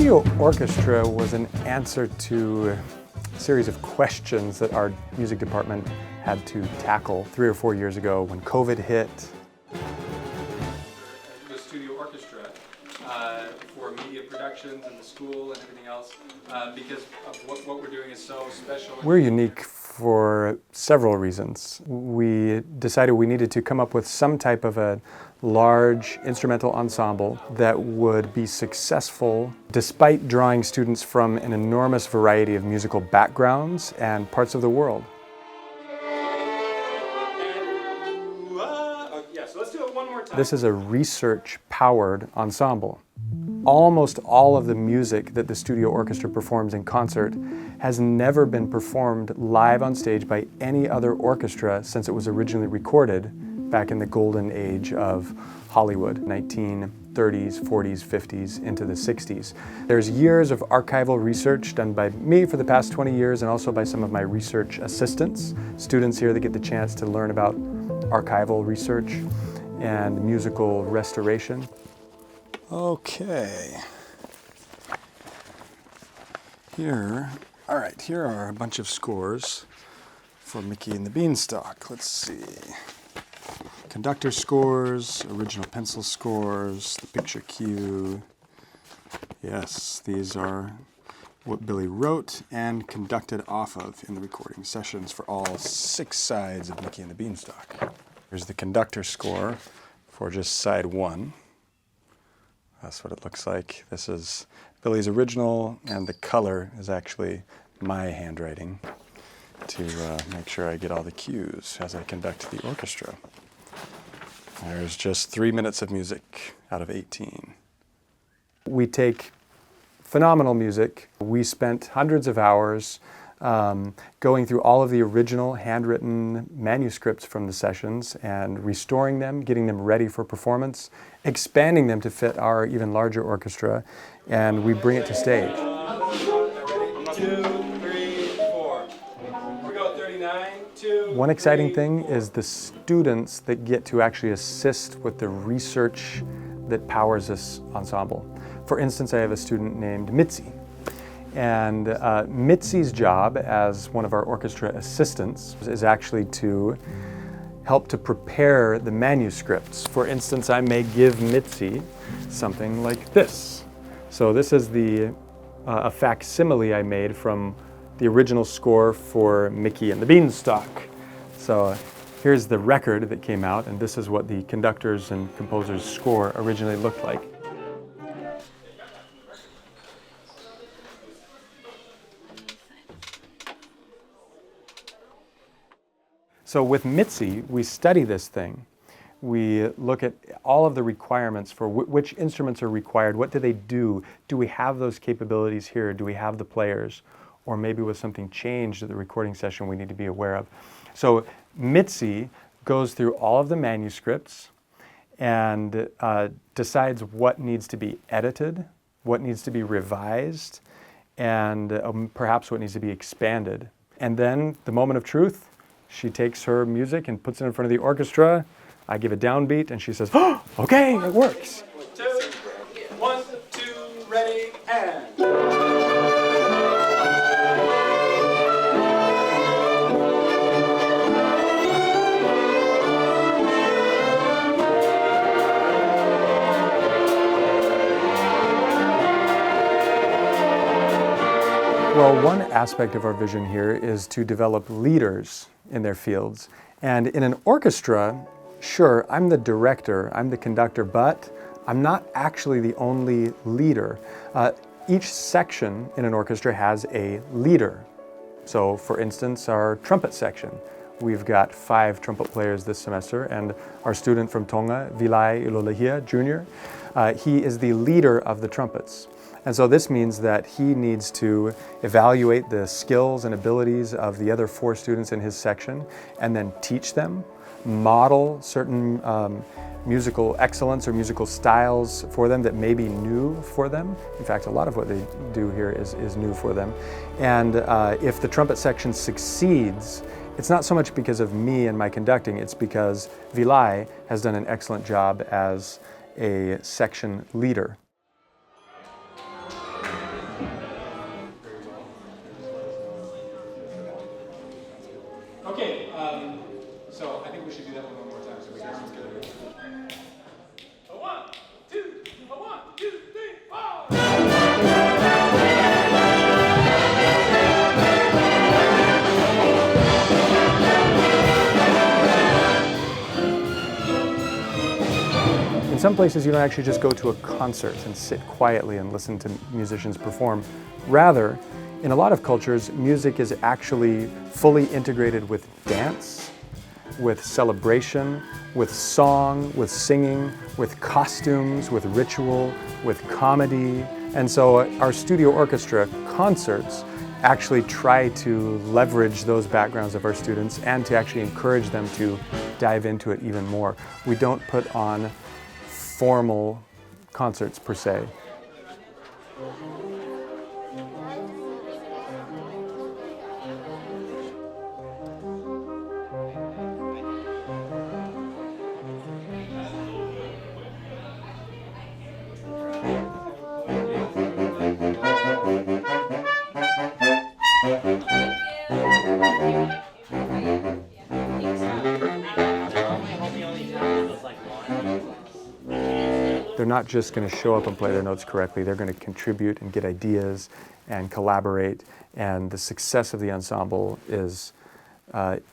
Studio Orchestra was an answer to a series of questions that our music department had to tackle 3 or 4 years ago when COVID hit. The Studio Orchestra for media productions and the school and everything else, because of what we're doing is so special. We're unique for several reasons. We decided we needed to come up with some type of a large instrumental ensemble that would be successful despite drawing students from an enormous variety of musical backgrounds and parts of the world. So let's do it one more time. This is a research-powered ensemble. Almost all of the music that the Studio Orchestra performs in concert has never been performed live on stage by any other orchestra since it was originally recorded back in the golden age of Hollywood, 1930s, 40s, 50s, into the 60s. There's years of archival research done by me for the past 20 years and also by some of my research assistants, students here that get the chance to learn about archival research and musical restoration. Okay. Here are a bunch of scores for Mickey and the Beanstalk. Let's see. Conductor scores, original pencil scores, the picture cue. Yes, these are what Billy wrote and conducted off of in the recording sessions for all 6 sides of Mickey and the Beanstalk. Here's the conductor score for just side 1. That's what it looks like. This is Billy's original, and the color is actually my handwriting to make sure I get all the cues as I conduct the orchestra. There's just 3 minutes of music out of 18. We take phenomenal music. We spent hundreds of hours going through all of the original handwritten manuscripts from the sessions and restoring them, getting them ready for performance, expanding them to fit our even larger orchestra, and we bring it to stage. 2, 3, 4. We go 39, 2. One exciting thing is the students that get to actually assist with the research that powers this ensemble. For instance, I have a student named Mitzi. And Mitzi's job as one of our orchestra assistants is actually to help to prepare the manuscripts. For instance, I may give Mitzi something like this. So this is a facsimile I made from the original score for Mickey and the Beanstalk. So here's the record that came out, and this is what the conductors and composers' score originally looked like. So with Mitzi, we study this thing. We look at all of the requirements for which instruments are required, what do they do, do we have those capabilities here, do we have the players, or maybe with something changed at the recording session we need to be aware of. So Mitzi goes through all of the manuscripts and decides what needs to be edited, what needs to be revised, and perhaps what needs to be expanded. And then the moment of truth, she takes her music and puts it in front of the orchestra. I give a downbeat and she says, "Oh, okay, it works." 2, 1, 2, ready, and. Well, one aspect of our vision here is to develop leaders in their fields. And in an orchestra, sure, I'm the director, I'm the conductor, but I'm not actually the only leader. Each section in an orchestra has a leader. So for instance, our trumpet section. We've got 5 trumpet players this semester, and our student from Tonga, Vilai Ilolahia Jr., he is the leader of the trumpets. And so this means that he needs to evaluate the skills and abilities of the other 4 students in his section and then teach them, model certain musical excellence or musical styles for them that may be new for them. In fact, a lot of what they do here is new for them. And if the trumpet section succeeds, it's not so much because of me and my conducting, it's because Vilai has done an excellent job as a section leader. So I think we should do that one more time so we get some good. A 1, 2, a 1, 2, 3, 4. In some places, you don't actually just go to a concert and sit quietly and listen to musicians perform. Rather, in a lot of cultures, music is actually fully integrated with dance, with celebration, with song, with singing, with costumes, with ritual, with comedy. And so our studio orchestra concerts actually try to leverage those backgrounds of our students and to actually encourage them to dive into it even more. We don't put on formal concerts per se. They're not just going to show up and play their notes correctly, they're going to contribute and get ideas and collaborate, and the success of the ensemble is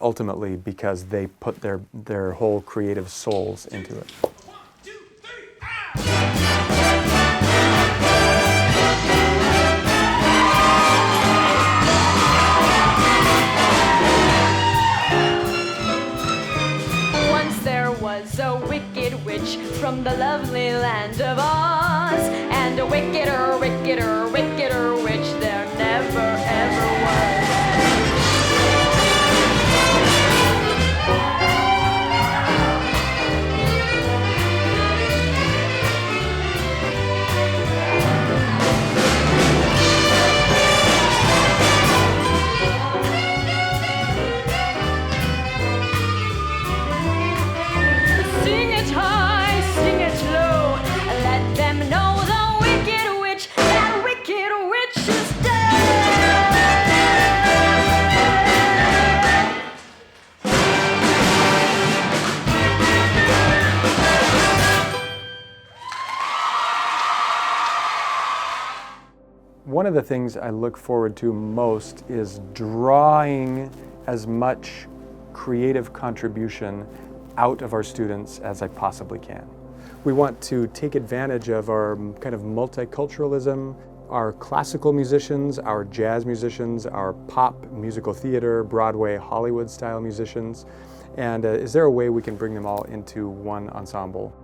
ultimately because they put their whole creative souls into it. Was a wicked witch from the lovely land of Oz, and a wickeder, wickeder, wickeder witch there never ever was. One of the things I look forward to most is drawing as much creative contribution out of our students as I possibly can. We want to take advantage of our kind of multiculturalism, our classical musicians, our jazz musicians, our pop, musical theater, Broadway, Hollywood style musicians, and is there a way we can bring them all into one ensemble?